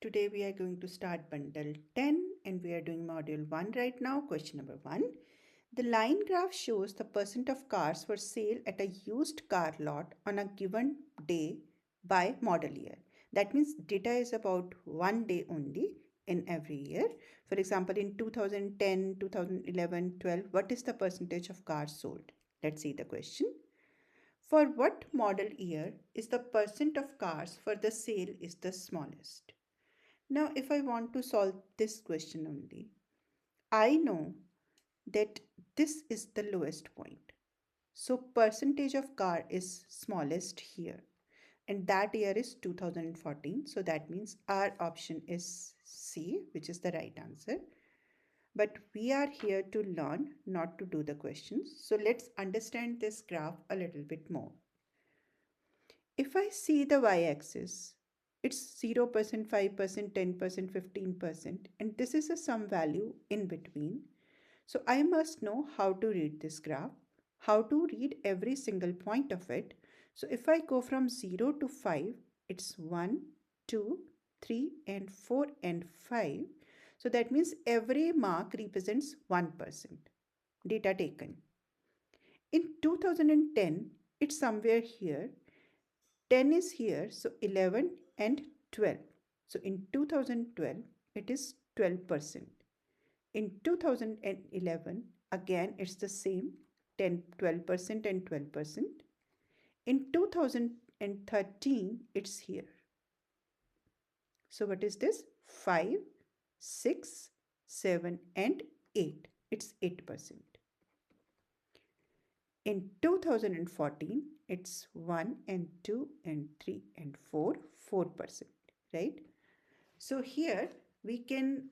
Today we are going to start bundle 10 and we are doing module 1 right now. Question number 1. The line graph shows the percent of cars for sale at a used car lot on a given day by model year. That means data is about one day only in every year. For example, in 2010, 2011, 12, what is the percentage of cars sold? Let's see the question. For what model year is the percent of cars for the sale is the smallest? Now, if I want to solve this question only, I know that this is the lowest point. So percentage of car is smallest here. And that year is 2014. So that means our option is C, which is the right answer. But we are here to learn, not to do the questions. So let's understand this graph a little bit more. If I see the y-axis, it's 0%, 5%, 10%, 15%, and this is a sum value in between. So I must know how to read this graph, how to read every single point of it. So if I go from 0 to 5, it's 1, 2, 3, and 4, and 5. So that means every mark represents 1%. Data taken. In 2010, it's somewhere here. 10 is here, so 11 and 12. So in 2012, it is 12%. In 2011, again, it's the same 12% and 12%. In 2013, it's here. So what is this? 5, 6, 7, and 8. It's 8%. In 2014, it's 1 and 2 and 3 and 4, 4%, right? So here we can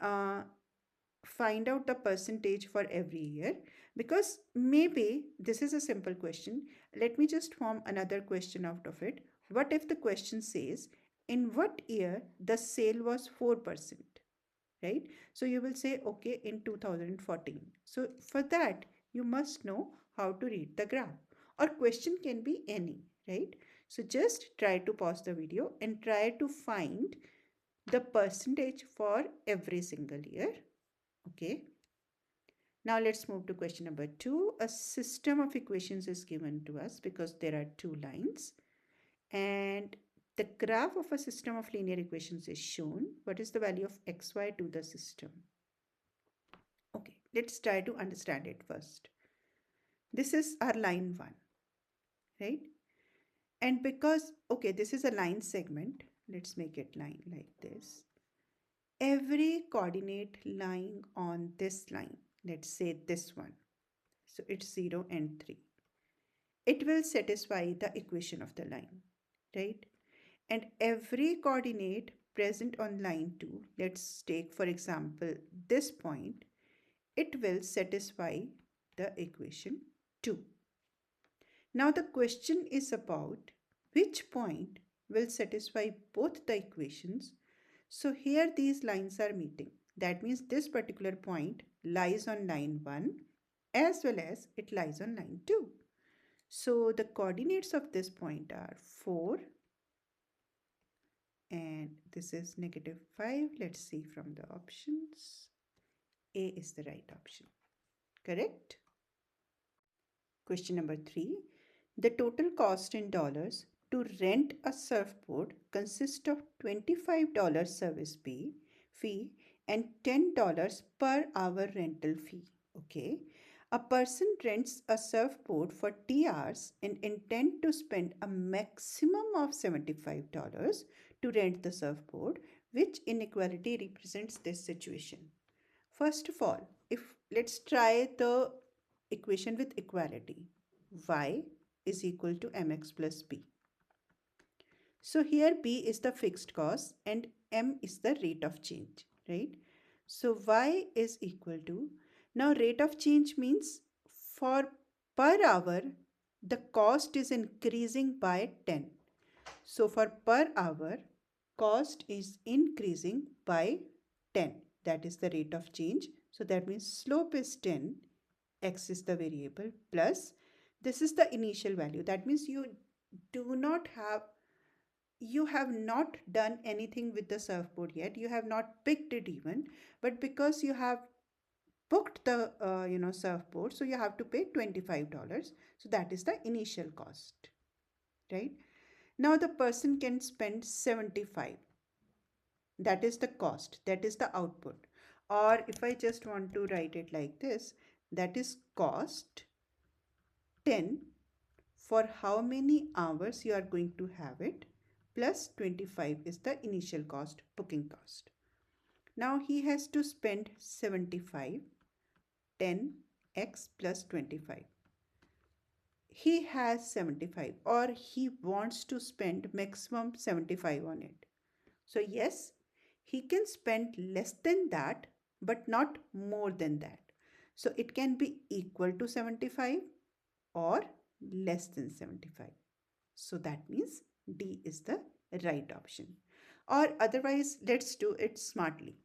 find out the percentage for every year, because maybe this is a simple question. Let me just form another question out of it. What if the question says, in what year the sale was 4%, right? So you will say, okay, in 2014. So for that, you must know how to read the graph, or question can be any, right? So just try to pause the video and try to find the percentage for every single year. Okay. Now let's move to question number 2. A system of equations is given to us because there are two lines, and the graph of a system of linear equations is shown. What is the value of xy to the system? Okay, let's try to understand it first. This is our line 1, right? And because, okay, this is a line segment, let's make it line like this. Every coordinate lying on this line, let's say this one, so it's 0 and 3, it will satisfy the equation of the line, right? And every coordinate present on line 2, let's take for example this point, it will satisfy the equation 2. Now the question is about which point will satisfy both the equations. So here these lines are meeting. That means this particular point lies on line 1 as well as it lies on line 2. So the coordinates of this point are 4 and this is -5. Let's see from the options. A is the right option. Correct? Question number 3. The total cost in dollars to rent a surfboard consists of $25 service fee and $10 per hour rental fee. Okay. A person rents a surfboard for T hours and intend to spend a maximum of $75 to rent the surfboard. Which inequality represents this situation? First of all, let's try the equation with equality. Y is equal to mx plus b. So here b is the fixed cost and m is the rate of change, right? So y is equal to, now rate of change means for per hour, the cost is increasing by 10. So for per hour, cost is increasing by 10. That is the rate of change. So that means slope is 10, x is the variable, plus this is the initial value. That means you do not have you have not done anything with the surfboard yet, you have not picked it even, but because you have booked the surfboard, so you have to pay $25. So that is the initial cost, right? Now the person can spend 75. That is the cost, that is the output. Or if I just want to write it like this, that is cost 10 for how many hours you are going to have it, plus 25 is the initial cost, booking cost. Now he has to spend 75, 10x plus 25. He has 75, or he wants to spend maximum 75 on it. So yes, he can spend less than that, but not more than that. So it can be equal to 75 or less than 75. So that means D is the right option. Or otherwise, let's do it smartly.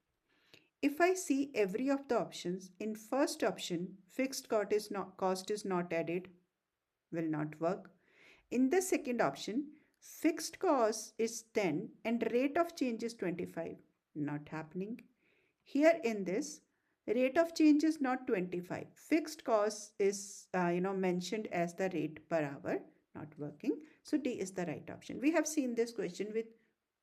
If I see every of the options, in first option, fixed cost is not added, will not work. In the second option, fixed cost is 10 and rate of change is 25, not happening. Here in this, rate of change is not 25. Fixed cost is mentioned as the rate per hour, not working. So D is the right option. We have seen this question with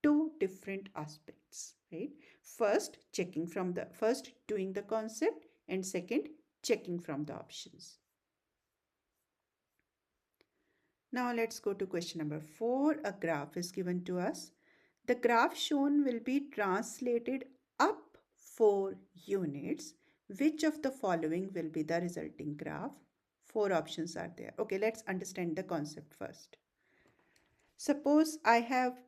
two different aspects, right? First doing the concept, and second checking from the options. Now let's go to question number 4. A graph is given to us. The graph shown will be translated up 4 units. Which of the following will be the resulting graph? 4 options are there. Okay, let's understand the concept first. Suppose I have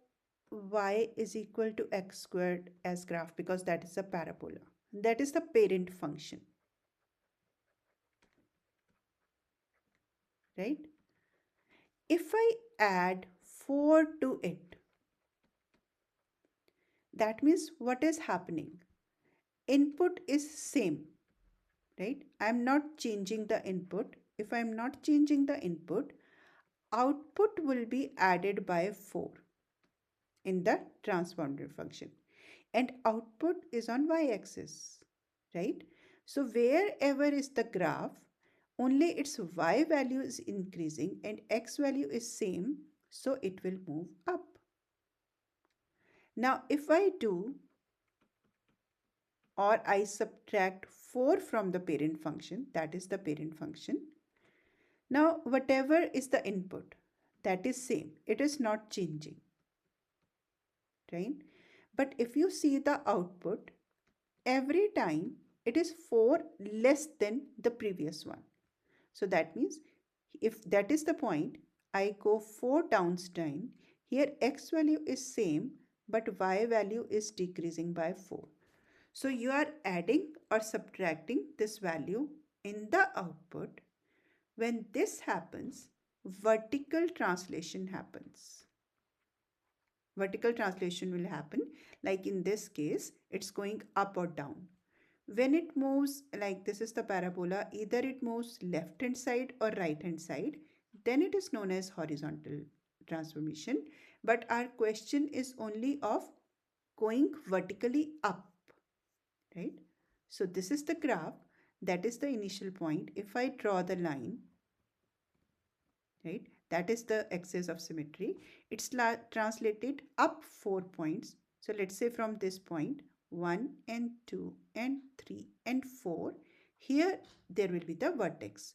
y is equal to x squared as graph, because that is a parabola. That is the parent function, right? If I add 4 to it, that means what is happening? Input is same, right? I'm not changing the input. If I'm not changing the input, output will be added by 4 in the transponder function. And output is on y-axis, right? So wherever is the graph, only its y value is increasing and x value is same, so it will move up. Now if I do, or I subtract 4 from the parent function, that is the parent function. Now whatever is the input, that is same, it is not changing, right? But if you see the output, every time it is 4 less than the previous one. So that means if that is the point, I go 4 downstream. Here x value is same, but y value is decreasing by 4. So you are adding or subtracting this value in the output. When this happens, vertical translation happens. Vertical translation will happen, like in this case, it's going up or down. When it moves, like this is the parabola, either it moves left hand side or right hand side, then it is known as horizontal transformation. But our question is only of going vertically up, right? So this is the graph, that is the initial point. If I draw the line, right, that is the axis of symmetry, it's translated up 4 points. So let's say from this point, 1 and 2 and 3 and 4, here there will be the vertex.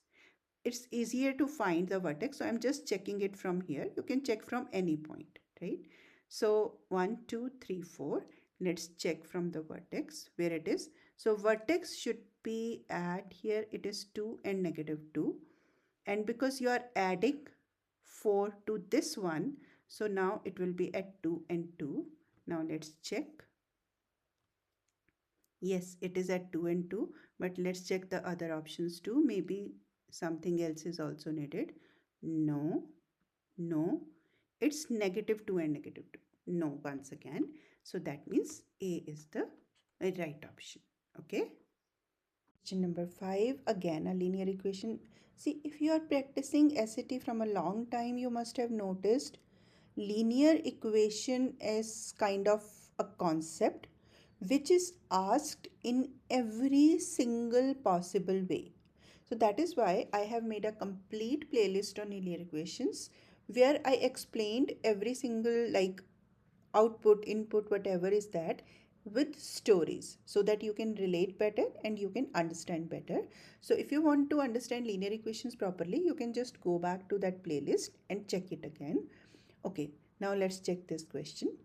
It's easier to find the vertex, so I'm just checking it from here. You can check from any point, right? So 1 2 3 4, let's check from the vertex where it is. So vertex should be at, here it is 2 and -2, and because you are adding 4 to this one, so now it will be at 2 and 2. Now let's check. Yes, it is at 2 and 2, but let's check the other options too. Maybe something else is also needed. No, no, it's -2 and -2. No, once again. So that means A is the right option. Okay. Question number 5, again a linear equation. See, if you are practicing SAT from a long time, you must have noticed Linear equation is kind of a concept which is asked in every single possible way. So that is why I have made a complete playlist on linear equations where I explained every single like output, input, whatever is that with stories so that you can relate better and you can understand better. So if you want to understand linear equations properly, you can just go back to that playlist and check it again. Okay, now let's check this question.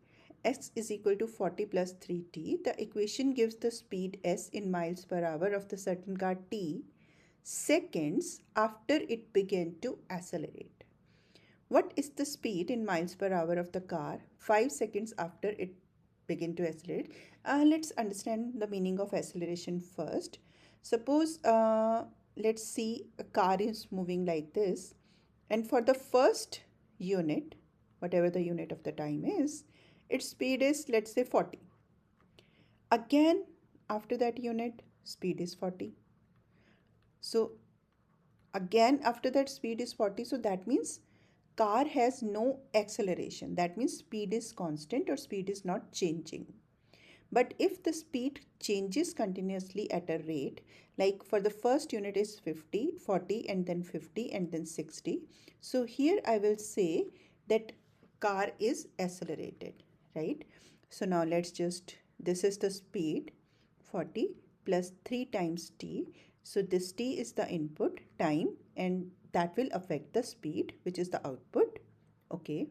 S is equal to 40 plus 3t. The equation gives the speed s in miles per hour of the certain car t seconds after it began to accelerate. What is the speed in miles per hour of the car 5 seconds after it began to accelerate? Let's understand the meaning of acceleration first. Suppose, let's see a car is moving like this, and for the first unit, whatever the unit of the time is, its speed is, let's say, 40. Again, after that unit, speed is 40. So again after that speed is 40, so that means car has no acceleration. That means speed is constant or speed is not changing. But if the speed changes continuously at a rate, like for the first unit is 50, 40 and then 50 and then 60. So here I will say that car is accelerated, right? So now let's just, this is the speed 40 plus 3 times t. So this t is the input time and that will affect the speed, which is the output. Okay.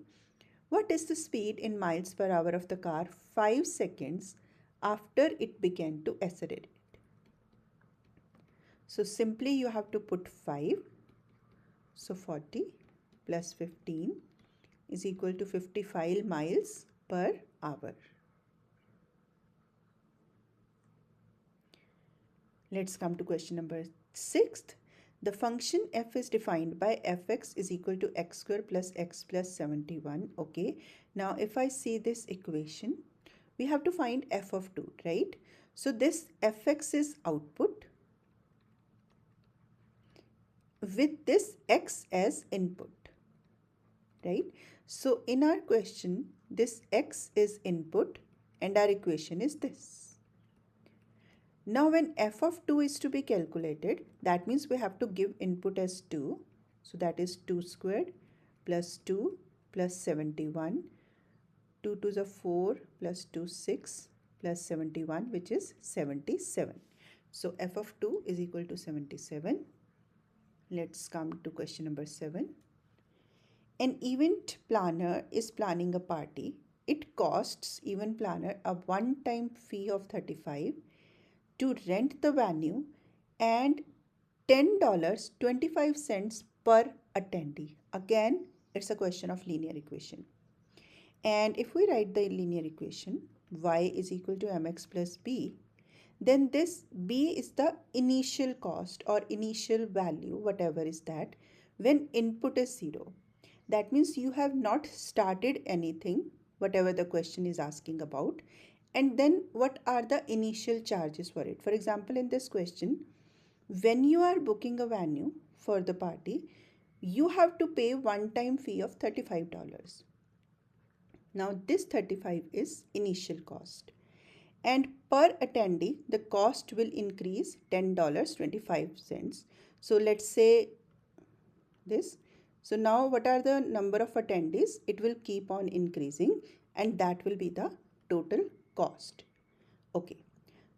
What is the speed in miles per hour of the car 5 seconds after it began to accelerate? So simply you have to put 5. So 40 plus 15 is equal to 55 miles per hour. Let's come to question number 6. The function f is defined by fx is equal to x square plus x plus 71. Okay. Now if I see this equation, we have to find f of 2, right? So this fx is output with this x as input, right? So in our question, this x is input and our equation is this. Now when f of 2 is to be calculated, that means we have to give input as 2. So that is 2 squared plus 2 plus 71. 2 to the 4 plus 2 6 plus 71, which is 77. So f of 2 is equal to 77. Let's come to question number 7. An event planner is planning a party. It costs event planner a one-time fee of 35 to rent the venue and $10.25 per attendee. Again, it's a question of linear equation. And if we write the linear equation, y is equal to mx plus b, then this b is the initial cost or initial value, whatever is that, when input is 0. That means you have not started anything, whatever the question is asking about. And then what are the initial charges for it? For example, in this question, when you are booking a venue for the party, you have to pay one-time fee of $35. Now this 35 is initial cost. And per attendee, the cost will increase $10.25. So let's say this. So now what are the number of attendees? It will keep on increasing and that will be the total cost. Okay.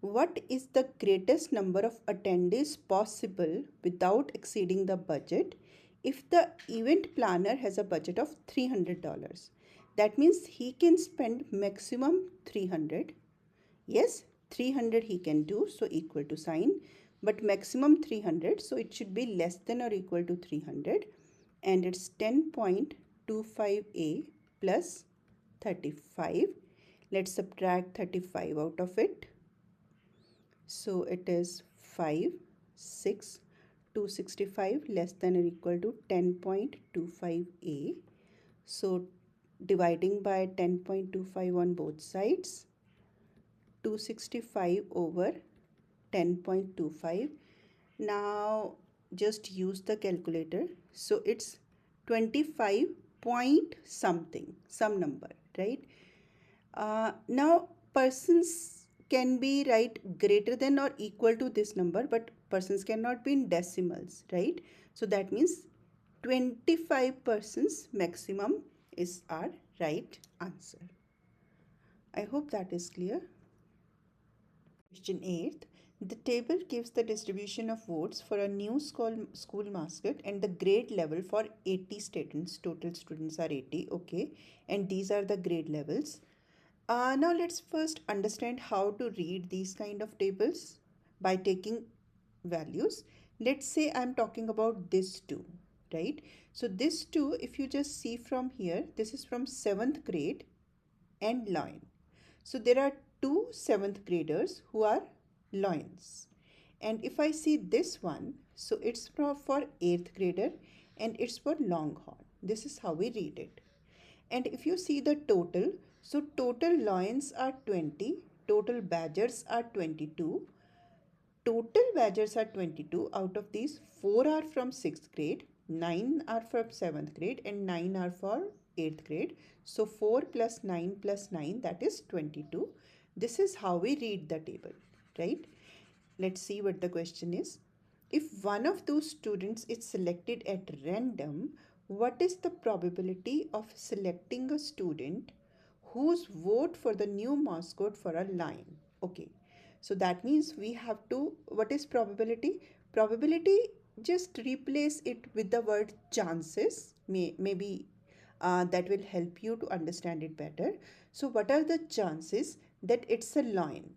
What is the greatest number of attendees possible without exceeding the budget if the event planner has a budget of $300? That means he can spend maximum 300. Yes, 300 he can do, so equal to sign, but maximum 300, so it should be less than or equal to 300, and it's 10.25a plus 35. Let's subtract 35 out of it. So it is 5, 6, 265 less than or equal to 10.25a. So dividing by 10.25 on both sides, 265 over 10.25. Now just use the calculator. So it's 25 point something, some number, right? Now, persons can be right greater than or equal to this number, but persons cannot be in decimals, right? So that means 25 persons maximum is our right answer. I hope that is clear. Question 8. The table gives the distribution of votes for a new school mascot and the grade level for 80 students. Total students are 80, okay. And these are the grade levels. Now let's first understand how to read these kind of tables by taking values. Let's say I'm talking about this 2, right? So this 2, if you just see from here, this is from 7th grade and line. So there are two 7th graders who are loins. And if I see this one, so it's for 8th grader and it's for longhorn. This is how we read it. And if you see the total, so total lions are 20, total badgers are 22. Total badgers are 22. Out of these, 4 are from 6th grade, 9 are from 7th grade, and 9 are for 8th grade. So 4 plus 9, that is 22. This is how we read the table, right? Let's see what the question is. If one of those students is selected at random, what is the probability of selecting a student whose vote for the new mascot for a line? Okay, so that means we have to, what is probability? Probability, just replace it with the word chances. Maybe that will help you to understand it better. So what are the chances that it's a line?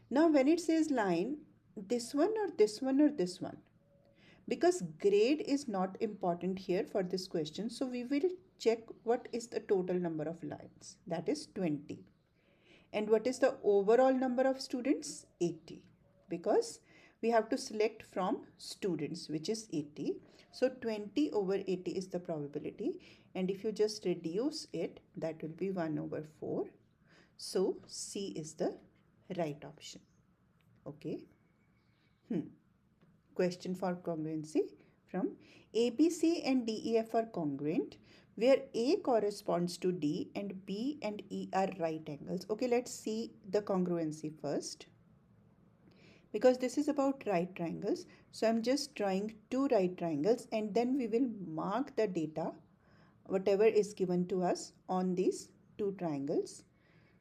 Now, when it says line, this one or this one or this one, because grade is not important here for this question, so we will check what is the total number of lines, that is 20. And what is the overall number of students? 80, because we have to select from students, which is 80. So 20 over 80 is the probability, and if you just reduce it, that will be 1 over 4. So C is the right option. Okay. Question for congruency from ABC and DEF are congruent where A corresponds to D and B and E are right angles. Okay, let's see the congruency first. Because this is about right triangles, so I'm just drawing two right triangles and then we will mark the data, whatever is given to us on these two triangles.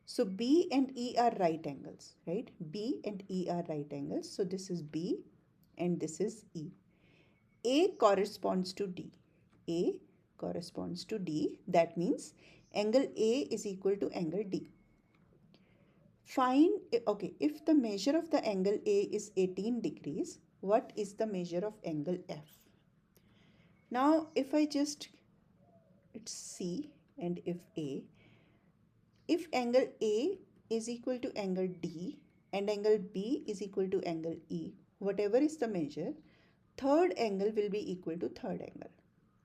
So B and E are right angles, right? B and E are right angles. So this is B and this is E. A corresponds to D. A corresponds to D. That means angle A is equal to angle D. Find, okay, if the measure of the angle A is 18 degrees, what is the measure of angle F? Now, if I just, it's C and if angle A is equal to angle D and angle B is equal to angle E, whatever is the measure, third angle will be equal to third angle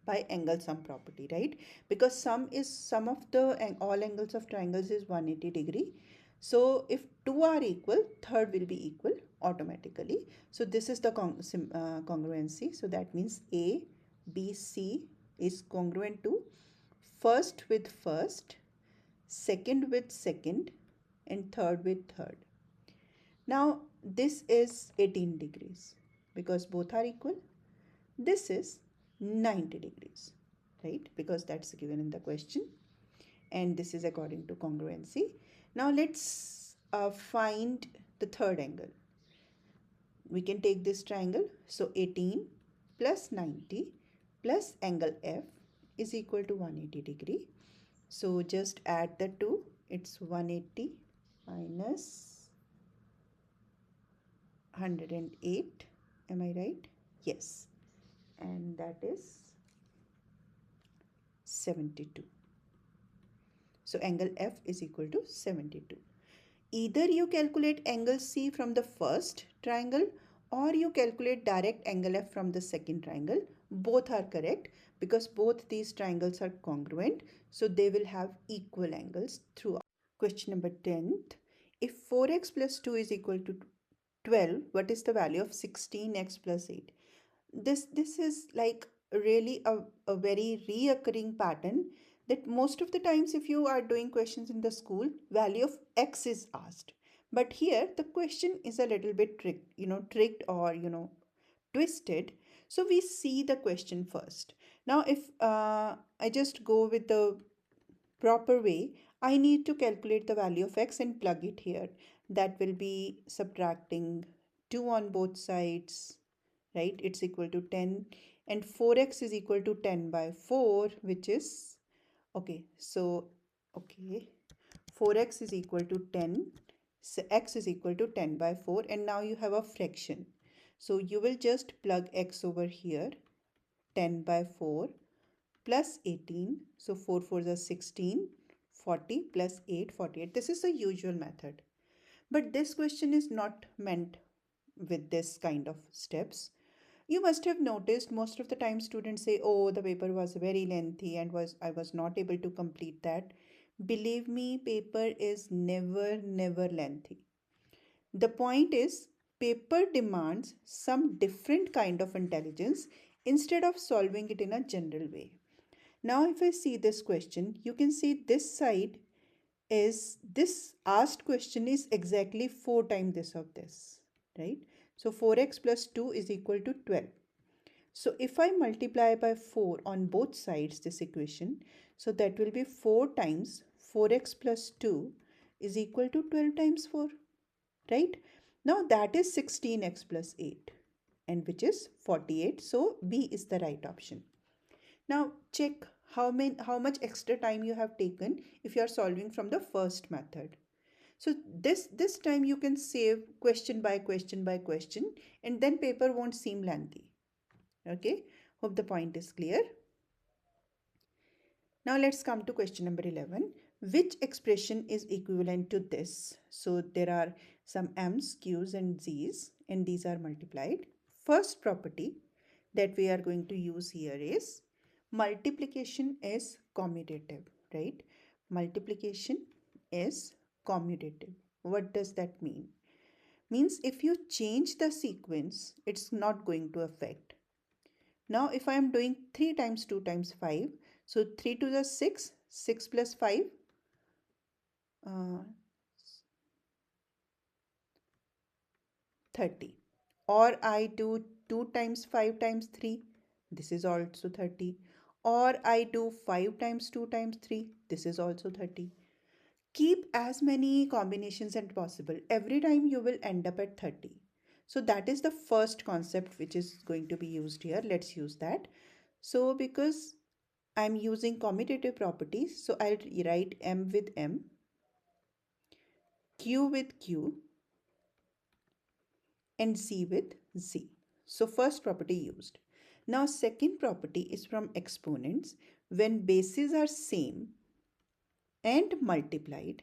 by angle sum property, right? Because sum of the all angles of triangles is 180 degree. So if two are equal, third will be equal automatically. So this is the congruency. So that means A, B, C is congruent to first with first, second with second, and third with third. Now this is 18 degrees because both are equal. This is 90 degrees, right? Because that's given in the question. And this is according to congruency. Now let's find the third angle. We can take this triangle. So 18 plus 90 plus angle F is equal to 180 degree. So just add the two. It's 180 minus 108. Am I right? Yes. And that is 72. So angle F is equal to 72. Either you calculate angle C from the first triangle or you calculate direct angle F from the second triangle. Both are correct because both these triangles are congruent. So they will have equal angles throughout. Question number 10th. If 4x plus 2 is equal to 12, what is the value of 16x plus 8? This is like really a very reoccurring pattern that most of the times if you are doing questions in the school, value of x is asked. But here the question is a little bit tricked or twisted. So we see the question first. Now if I just go with the proper way, I need to calculate the value of x and plug it here. That will be subtracting 2 on both sides, right? It's equal to 10, and 4x is equal to 10 by 4, which is okay. So, okay, 4x is equal to 10. So x is equal to 10 by 4, and now you have a fraction. So you will just plug x over here, 10 by 4 plus 18. So 4 4 is 16, 40 plus 8, 48. This is the usual method. But this question is not meant with this kind of steps. You must have noticed most of the time students say, oh, the paper was very lengthy and I was not able to complete that. Believe me, paper is never lengthy. The point is, paper demands some different kind of intelligence instead of solving it in a general way. Now, if I see this question, you can see this side is this asked question is exactly 4 times this of this, right? So 4x plus 2 is equal to 12. So if I multiply by 4 on both sides this equation, so that will be 4 times 4x plus 2 is equal to 12 times 4, right? Now that is 16x plus 8, and which is 48. So B is the right option. Now check how much extra time you have taken if you are solving from the first method. So this time you can save question by question by question, and then paper won't seem lengthy. Okay, hope the point is clear. Now let's come to question number 11. Which expression is equivalent to this? So there are some m's, q's and z's, and these are multiplied. First property that we are going to use here is multiplication is commutative, right? Multiplication is commutative. What does that mean? Means if you change the sequence, it's not going to affect. Now if I am doing 3 times 2 times 5, so 3 to the 6, 6 plus 5, uh, 30. Or I do 2 times 5 times 3, this is also 30. Or I do 5 times 2 times 3, this is also 30. Keep as many combinations as possible. Every time you will end up at 30. So that is the first concept which is going to be used here. Let's use that. So because I'm using commutative properties, so I'll write m with m, q with q, and z with z. So first property used. Now second property is from exponents. When bases are same and multiplied,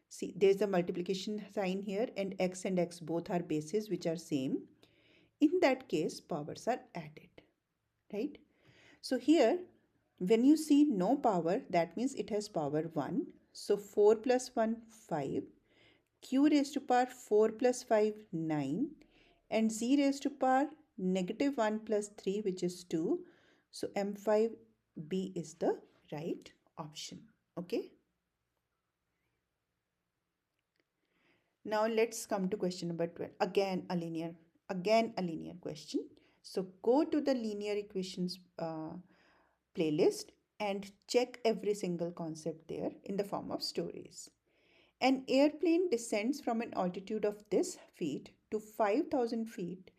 see there's a multiplication sign here, and x both are bases which are same. In that case, powers are added, right? So here, when you see no power, that means it has power 1. So 4 plus 1, 5. Q raised to power 4 plus 5, 9. And z raised to power negative 1 plus 3, which is 2. So M5B is the right option. Okay. Now let's come to question number 12. Again a linear question. So go to the linear equations playlist and check every single concept there in the form of stories. An airplane descends from an altitude of this feet to 5,000 feet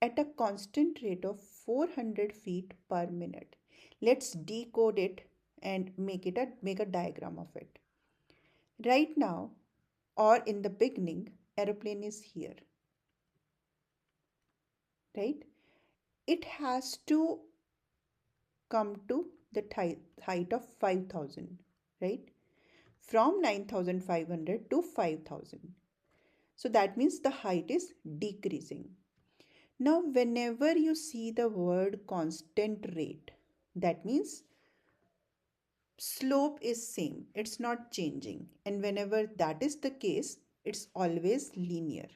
at a constant rate of 400 feet per minute. Let's decode it and make a diagram of it. Right now, or in the beginning, aeroplane is here, right? It has to come to the height of 5,000, right? From 9,500 to 5,000. So that means the height is decreasing. Now, whenever you see the word constant rate, that means slope is same, it's not changing. And whenever that is the case, it's always linear,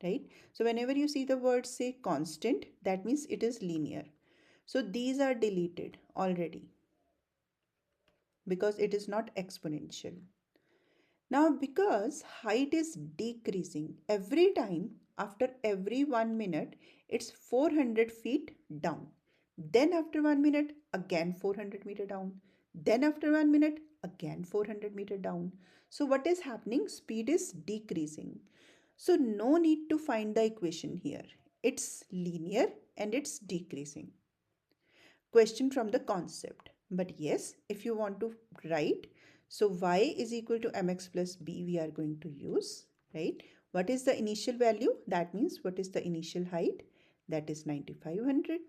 right? So whenever you see the word say constant, that means it is linear. So these are deleted already because it is not exponential. Now, because height is decreasing every time after every 1 minute, it's 400 feet down. Then, after 1 minute, again 400-meter down. Then, after 1 minute, again 400-meter down. So, what is happening? Speed is decreasing. So, no need to find the equation here. It's linear and it's decreasing. Question from the concept. But yes, if you want to write, so y is equal to mx plus b we are going to use, right? What is the initial value? That means what is the initial height? That is 9500.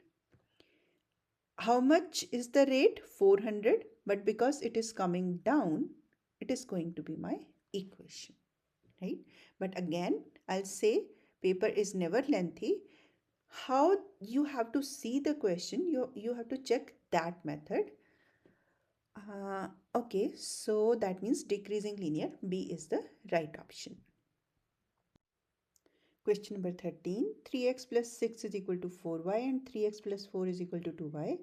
How much is the rate? 400. But because it is coming down, it is going to be my equation, right? But again, I'll say paper is never lengthy. How you have to see the question, you have to check that method. Okay, so that means decreasing linear. B is the right option. Question number 13. 3x plus 6 is equal to 4y and 3x plus 4 is equal to 2y.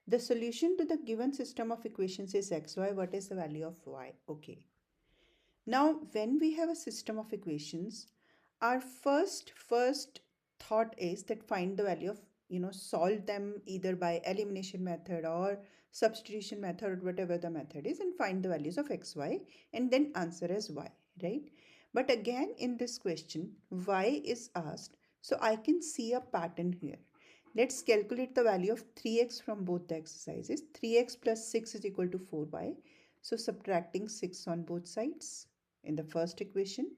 The solution to the given system of equations is xy. What is the value of y? Okay. Now, when we have a system of equations, our first thought is that find the value of, solve them either by elimination method or substitution method, whatever the method is, and find the values of x, y, and then answer as y, right? But again, in this question, y is asked, so I can see a pattern here. Let's calculate the value of 3x from both the exercises. 3x plus 6 is equal to 4y. So subtracting 6 on both sides in the first equation,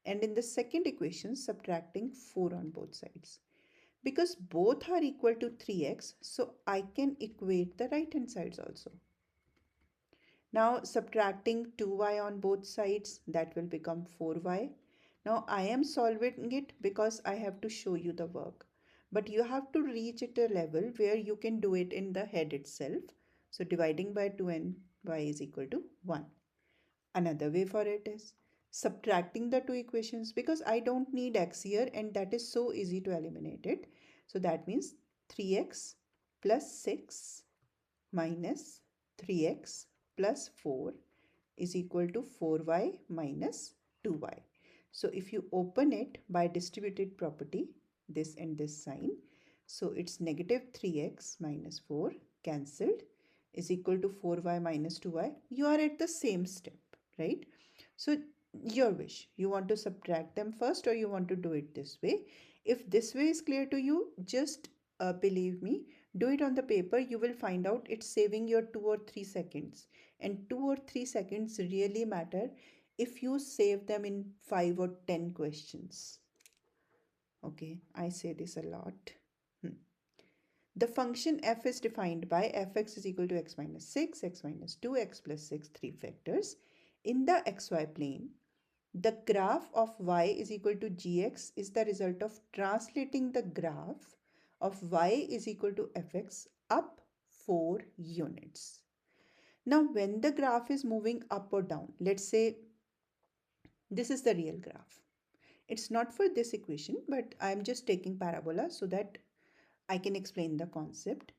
and in the second equation subtracting 4 on both sides. Because both are equal to 3x, so I can equate the right hand sides also. Now subtracting 2y on both sides, that will become 4y. Now I am solving it because I have to show you the work. But you have to reach at a level where you can do it in the head itself. So dividing by 2 and y is equal to 1. Another way for it is subtracting the two equations because I don't need x here and that is so easy to eliminate it. So that means 3x plus 6 minus 3x plus 4 is equal to 4y minus 2y. So if you open it by distributed property, this and this sign, so it's negative 3x minus 4 cancelled is equal to 4y minus 2y. You are at the same step, right? So your wish, you want to subtract them first or you want to do it this way. If this way is clear to you, just believe me, do it on the paper. You will find out it's saving your 2 or 3 seconds, and 2 or 3 seconds really matter if you save them in 5 or 10 questions. Okay, I say this a lot. The function f is defined by fx is equal to x minus 6, x minus 2, x plus 6, 3 factors. In the xy plane, the graph of y is equal to gx is the result of translating the graph of y is equal to fx up 4 units. Now, when the graph is moving up or down, let's say this is the real graph. It's not for this equation, but I'm just taking parabola so that I can explain the concept.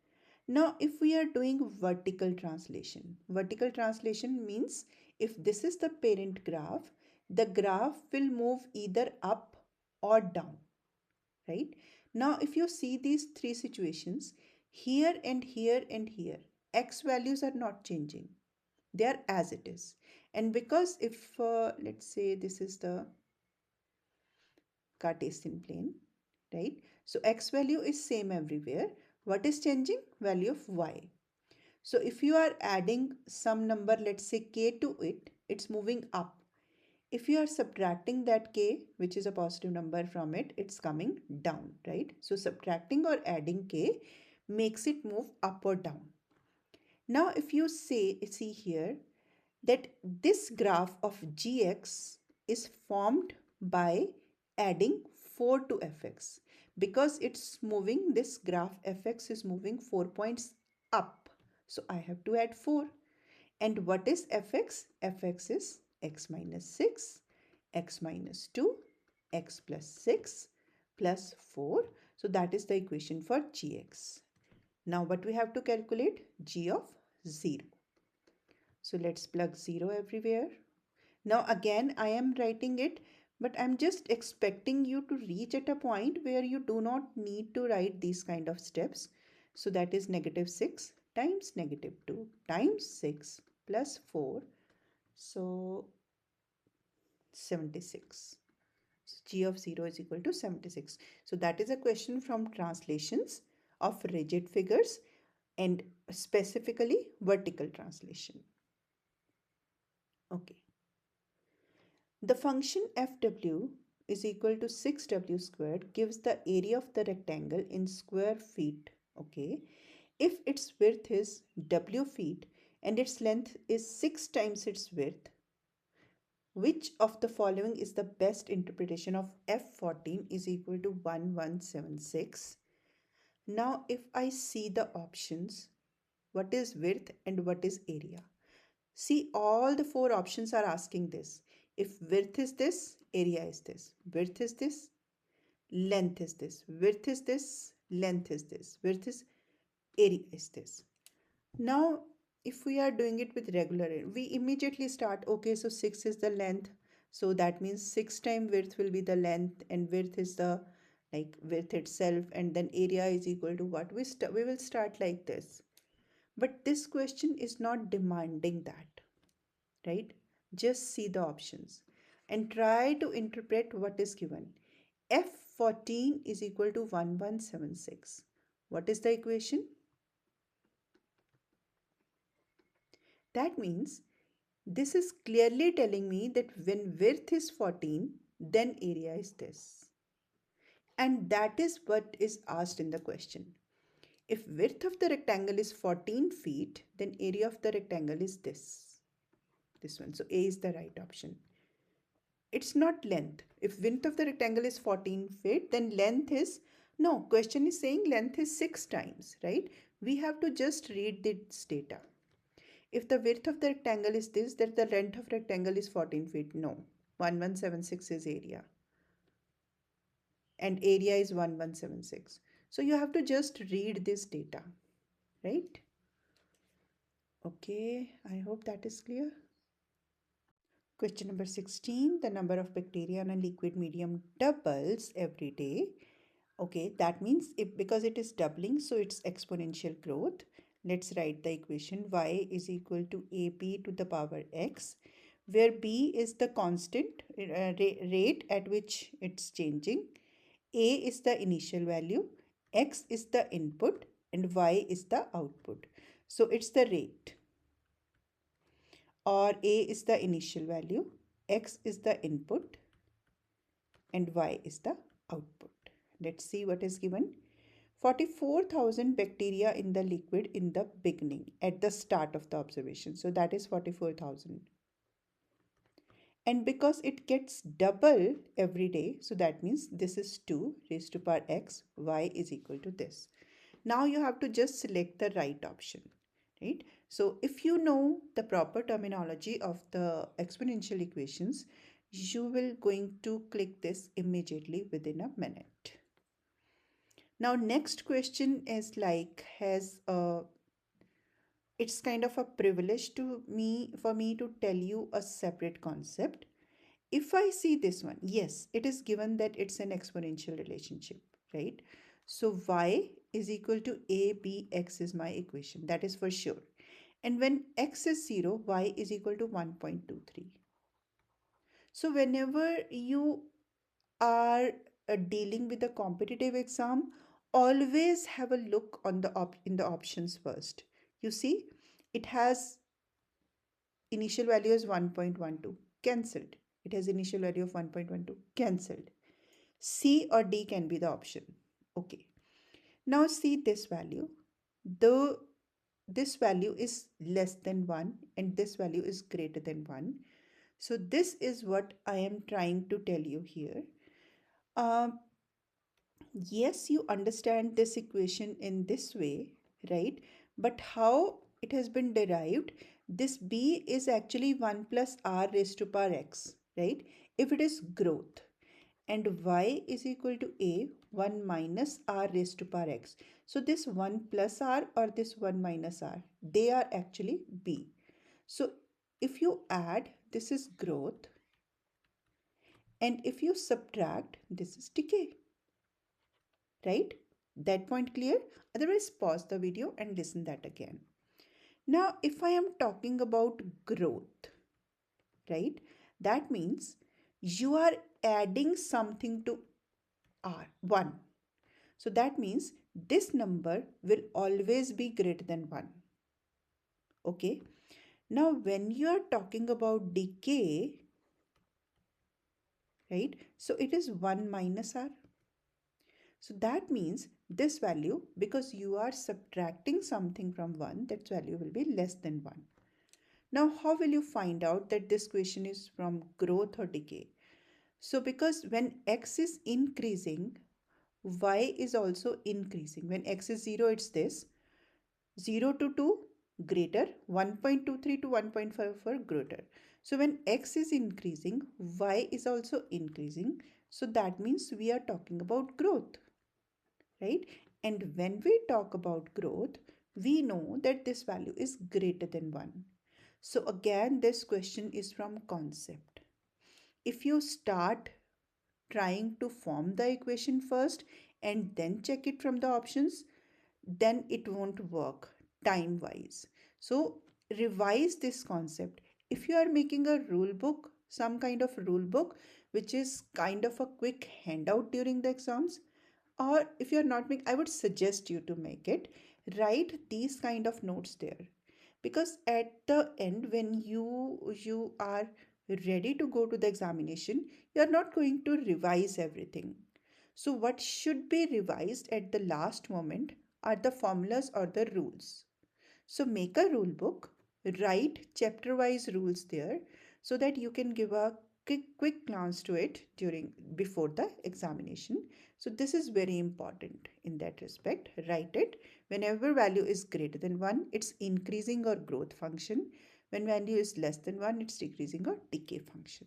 Now, if we are doing vertical translation means if this is the parent graph, the graph will move either up or down, right? Now, if you see these three situations, here and here and here, x values are not changing. They are as it is. And because if, let's say this is the Cartesian plane, right? So x value is same everywhere. What is changing? Value of y. So if you are adding some number, let's say k to it, it's moving up. If you are subtracting that k, which is a positive number from it, it's coming down, right? So subtracting or adding k makes it move up or down. Now if you see here that this graph of gx is formed by adding 4 to fx because it's moving, this graph fx is moving 4 points up, so I have to add 4. And what is fx? Fx is x minus 6, x minus 2, x plus 6 plus 4. So that is the equation for gx. Now what we have to calculate? G of 0. So let's plug 0 everywhere. Now again I am writing it, but I'm just expecting you to reach at a point where you do not need to write these kind of steps. So that is negative 6 times negative 2 times 6 plus 4. So 76. So G of 0 is equal to 76. So that is a question from translations of rigid figures and specifically vertical translation. Okay. The function fw is equal to 6w squared gives the area of the rectangle in square feet. Okay. If its width is w feet and its length is 6 times its width, which of the following is the best interpretation of f14 is equal to 1176? Now, if I see the options, what is width and what is area? See, all the four options are asking this. If width is this, area is this. Width is this, length is this. Width is this, length is this. Width is, area is this. Now, if we are doing it with regular, we immediately start, okay, so 6 is the length. So that means 6 times width will be the length and width is the like width itself, and then area is equal to what? We will start like this. But this question is not demanding that, right? Just see the options and try to interpret what is given. F14 is equal to 1176. What is the equation? That means this is clearly telling me that when width is 14, then area is this. And that is what is asked in the question. If width of the rectangle is 14 feet, then area of the rectangle is this. This one. So A is the right option. It's not length. If width of the rectangle is 14 feet, then length is, no, question is saying length is 6 times, right? We have to just read this data. If the width of the rectangle is this, then the length of rectangle is 14 feet. No, 1176 is area. And area is 1176. So you have to just read this data, right? Okay, I hope that is clear. Question number 16, the number of bacteria in a liquid medium doubles every day. Okay, that means because it is doubling, so it's exponential growth. Let's write the equation. Y is equal to AB to the power X, where B is the constant rate at which it's changing. A is the initial value, X is the input, and Y is the output. So it's the rate, or A is the initial value, X is the input, and Y is the output. Let's see what is given. 44,000 bacteria in the liquid in the beginning at the start of the observation. So that is 44,000. And because it gets double every day, so that means this is 2 raised to power x, y is equal to this. Now you have to just select the right option, right? So if you know the proper terminology of the exponential equations, you will going to click this immediately within a minute. Now next question is like it's kind of a privilege to me for me to tell you a separate concept. If I see this one, yes, it is given that it's an exponential relationship, right? So y is equal to abx is my equation, that is for sure. And when x is 0, y is equal to 1.23. So whenever you are dealing with a competitive exam, always have a look on the in the options first. You see, it has initial value is 1.12, cancelled. It has initial value of 1.12, cancelled. C or D can be the option. Okay. Now see this value. This value is less than 1 and this value is greater than 1. So this is what I am trying to tell you here. Yes, you understand this equation in this way, right? But how it has been derived, this b is actually 1 plus r raised to power x, right? If it is growth. and y is equal to a 1 minus r raised to power x. So this 1 plus r or this 1 minus r, they are actually b. So if you add, this is growth, and if you subtract, this is decay, right? That point clear? Otherwise, pause the video and listen that again. Now, if I am talking about growth, right? That means you are adding something to r, 1. So that means this number will always be greater than 1. Okay. Now, when you are talking about decay, right? So it is 1 minus r. So that means this value, because you are subtracting something from 1, that value will be less than 1. Now, how will you find out that this question is from growth or decay? So because when x is increasing, y is also increasing. When x is 0, it's this. 0 to 2 greater, 1.23 to 1.54 greater. So when x is increasing, y is also increasing. So that means we are talking about growth, right? And when we talk about growth, we know that this value is greater than 1. So again, this question is from concept. If you start trying to form the equation first and then check it from the options, then it won't work time wise. So revise this concept. If you are making a rule book, some kind of rule book, which is kind of a quick handout during the exams, or if you're not making, I would suggest you to make it. Write these kind of notes there, because at the end, when you are ready to go to the examination, you're not going to revise everything. So what should be revised at the last moment are the formulas or the rules. So make a rule book, write chapter wise rules there, so that you can give a quick glance to it during before the examination. So this is very important in that respect. Write it. Whenever value is greater than 1, it's increasing or growth function. When value is less than 1, it's decreasing or decay function.